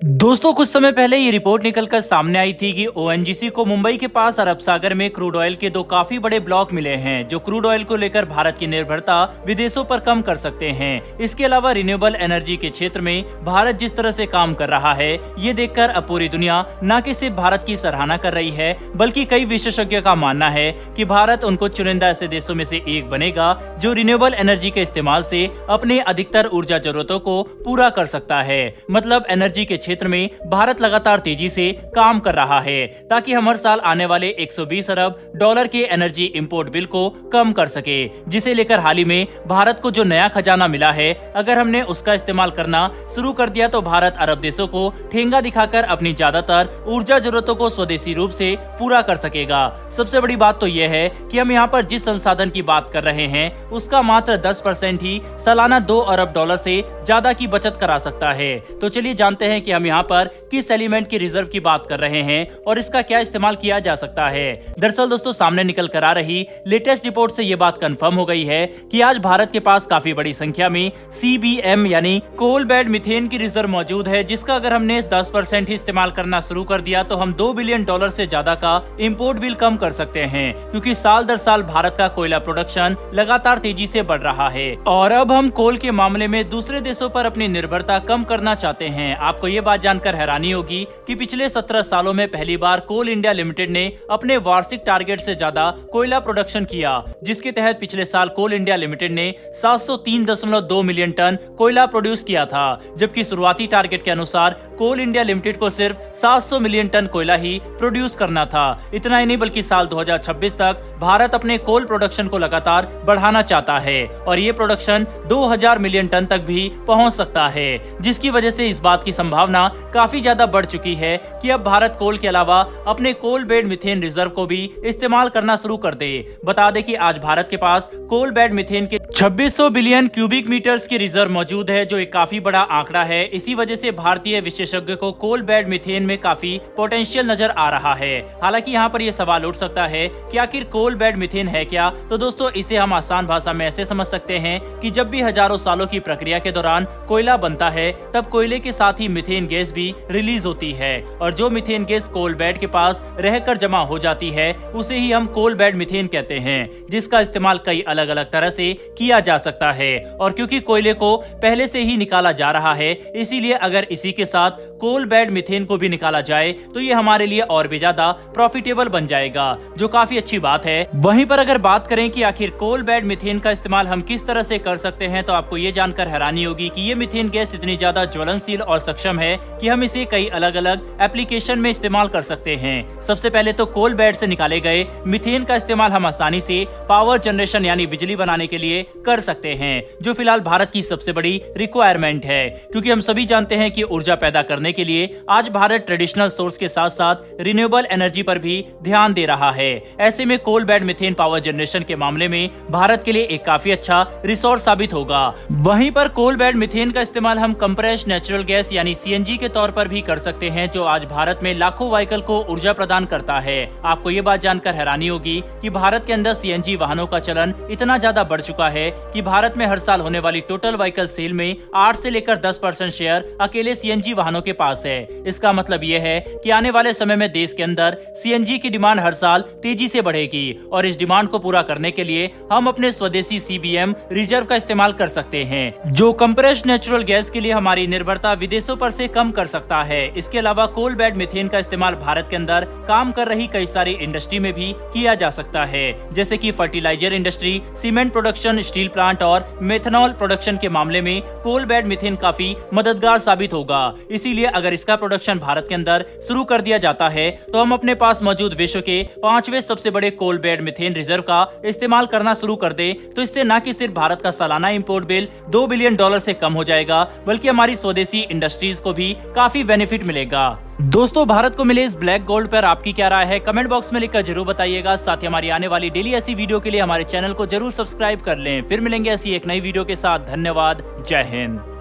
दोस्तों कुछ समय पहले ये रिपोर्ट निकलकर सामने आई थी कि ओएनजीसी को मुंबई के पास अरब सागर में क्रूड ऑयल के दो काफी बड़े ब्लॉक मिले हैं जो क्रूड ऑयल को लेकर भारत की निर्भरता विदेशों पर कम कर सकते हैं। इसके अलावा रिन्यूएबल एनर्जी के क्षेत्र में भारत जिस तरह से काम कर रहा है ये देखकर अब पूरी दुनिया न कि सिर्फ भारत की सराहना कर रही है बल्कि कई विशेषज्ञों का मानना है कि भारत उनको चुनिंदा ऐसे देशों में से एक बनेगा जो रिन्यूएबल एनर्जी के इस्तेमाल से अपने अधिकतर ऊर्जा जरूरतों को पूरा कर सकता है। मतलब एनर्जी के क्षेत्र में भारत लगातार तेजी से काम कर रहा है ताकि हम हर साल आने वाले 120 अरब डॉलर के एनर्जी इंपोर्ट बिल को कम कर सके, जिसे लेकर हाल ही में भारत को जो नया खजाना मिला है अगर हमने उसका इस्तेमाल करना शुरू कर दिया तो भारत अरब देशों को ठेंगा दिखाकर अपनी ज्यादातर ऊर्जा जरूरतों को स्वदेशी रूप से पूरा कर सकेगा। सबसे बड़ी बात तो यह है कि हम यहाँ पर जिस संसाधन की बात कर रहे हैं उसका मात्र 10% ही सालाना 2 अरब डॉलर से ज्यादा की बचत करा सकता है। तो चलिए जानते हैं कि हम यहाँ पर किस एलिमेंट की रिजर्व की बात कर रहे हैं और इसका क्या इस्तेमाल किया जा सकता है। दरअसल दोस्तों सामने निकल कर आ रही लेटेस्ट रिपोर्ट से ये बात कंफर्म हो गई है कि आज भारत के पास काफी बड़ी संख्या में CBM यानी कोल बेड मीथेन की रिजर्व मौजूद है, जिसका अगर हमने 10% ही इस्तेमाल करना शुरू कर दिया तो हम $2 बिलियन से ज्यादा का इम्पोर्ट बिल कम कर सकते हैं, क्योंकि साल दर साल भारत का कोयला प्रोडक्शन लगातार तेजी से बढ़ रहा है और अब हम कोल के मामले में दूसरे देशों पर अपनी निर्भरता कम करना चाहते हैं। आपको ये बात जानकर हैरानी होगी कि पिछले 17 सालों में पहली बार कोल इंडिया लिमिटेड ने अपने वार्षिक टारगेट से ज्यादा कोयला प्रोडक्शन किया, जिसके तहत पिछले साल कोल इंडिया लिमिटेड ने 703.2 मिलियन टन कोयला प्रोड्यूस किया था, जबकि शुरुआती टारगेट के अनुसार कोल इंडिया लिमिटेड को सिर्फ 700 मिलियन टन कोयला ही प्रोड्यूस करना था। इतना ही नहीं बल्कि साल 2026 तक भारत अपने कोल प्रोडक्शन को लगातार बढ़ाना चाहता है और ये प्रोडक्शन 2000 मिलियन टन तक भी पहुंच सकता है, जिसकी वजह से इस बात की संभावना काफी ज्यादा बढ़ चुकी है कि अब भारत कोल के अलावा अपने कोल बेड मीथेन रिजर्व को भी इस्तेमाल करना शुरू कर दे। बता दें कि आज भारत के पास कोल बेड मीथेन के 2600 बिलियन क्यूबिक मीटर्स की रिजर्व मौजूद है, जो एक काफी बड़ा आंकड़ा है। इसी वजह से भारतीय विशेषज्ञ को कोल बेड मीथेन में काफी पोटेंशियल नजर आ रहा है। हालांकि यहाँ पर यह सवाल उठ सकता है कि आखिर कोल बेड मीथेन है क्या। तो दोस्तों इसे हम आसान भाषा में ऐसे समझ सकते हैं कि जब भी हजारों सालों की प्रक्रिया के दौरान कोयला बनता है तब कोयले के साथ ही मीथेन गैस भी रिलीज होती है और जो मीथेन गैस कोल बेड के पास रहकर जमा हो जाती है उसे ही हम कोल बेड मीथेन कहते हैं, जिसका इस्तेमाल कई अलग अलग तरह से किया जा सकता है। और क्योंकि कोयले को पहले से ही निकाला जा रहा है इसीलिए अगर इसी के साथ कोल बेड मीथेन को भी निकाला जाए तो ये हमारे लिए और भी ज्यादा प्रॉफिटेबल बन जाएगा, जो काफी अच्छी बात है। वहीं पर अगर बात करें कि आखिर कोल बेड मीथेन का इस्तेमाल हम किस तरह से कर सकते हैं तो आपको ये जानकर हैरानी होगी कि ये मीथेन गैस इतनी ज्यादा ज्वलनशील और सक्षम है कि हम इसे कई अलग अलग एप्लीकेशन में इस्तेमाल कर सकते हैं। सबसे पहले तो कोल बेड से निकाले गए मीथेन का इस्तेमाल हम आसानी से पावर जनरेशन यानी बिजली बनाने के लिए कर सकते हैं, जो फिलहाल भारत की सबसे बड़ी रिक्वायरमेंट है, क्योंकि हम सभी जानते हैं कि ऊर्जा पैदा करने के लिए आज भारत ट्रेडिशनल सोर्स के साथ साथ रिन्यूएबल एनर्जी पर भी ध्यान दे रहा है। ऐसे में coal bed methane power generation के मामले में भारत के लिए एक काफी अच्छा रिसोर्स साबित होगा। वहीं पर कोल बेड मीथेन का इस्तेमाल हम कंप्रेस्ड नेचुरल गैस यानी CNG के तौर पर भी कर सकते हैं, जो आज भारत में लाखों व्हीकल को ऊर्जा प्रदान करता है। आपको ये बात जानकर हैरानी होगी कि भारत के अंदर CNG वाहनों का चलन इतना ज्यादा बढ़ चुका है कि भारत में हर साल होने वाली टोटल व्हीकल सेल में 8 से लेकर 10% शेयर अकेले CNG वाहनों के पास है। इसका मतलब ये है कि आने वाले समय में देश के अंदर CNG की डिमांड हर साल तेजी से बढ़ेगी और इस डिमांड को पूरा करने के लिए हम अपने स्वदेशी CBM रिजर्व का इस्तेमाल कर सकते हैं, जो कंप्रेस्ड नेचुरल गैस के लिए हमारी निर्भरता विदेशों पर से कम कर सकता है। इसके अलावा कोल बेड मीथेन का इस्तेमाल भारत के अंदर काम कर रही कई सारी इंडस्ट्री में भी किया जा सकता है, जैसे कि fertiliser industry, cement production, steel plant और मेथनॉल प्रोडक्शन के मामले में कोल बेड मीथेन काफी मददगार साबित होगा। इसीलिए अगर इसका प्रोडक्शन भारत के अंदर शुरू कर दिया जाता है तो हम अपने पास मौजूद विश्व के 5वें सबसे बड़े कोल बेड मीथेन रिजर्व का इस्तेमाल करना शुरू कर दे तो इससे न कि सिर्फ भारत का सालाना इंपोर्ट बिल $2 बिलियन से कम हो जाएगा बल्कि हमारी स्वदेशी इंडस्ट्रीज को भी काफी बेनिफिट मिलेगा। दोस्तों भारत को मिले इस ब्लैक गोल्ड पर आपकी क्या राय है कमेंट बॉक्स में लिखकर जरूर बताइएगा। साथ ही हमारी आने वाली डेली ऐसी वीडियो के लिए हमारे चैनल को जरूर सब्सक्राइब कर लें। फिर मिलेंगे ऐसी एक नई वीडियो के साथ। धन्यवाद। जय हिंद।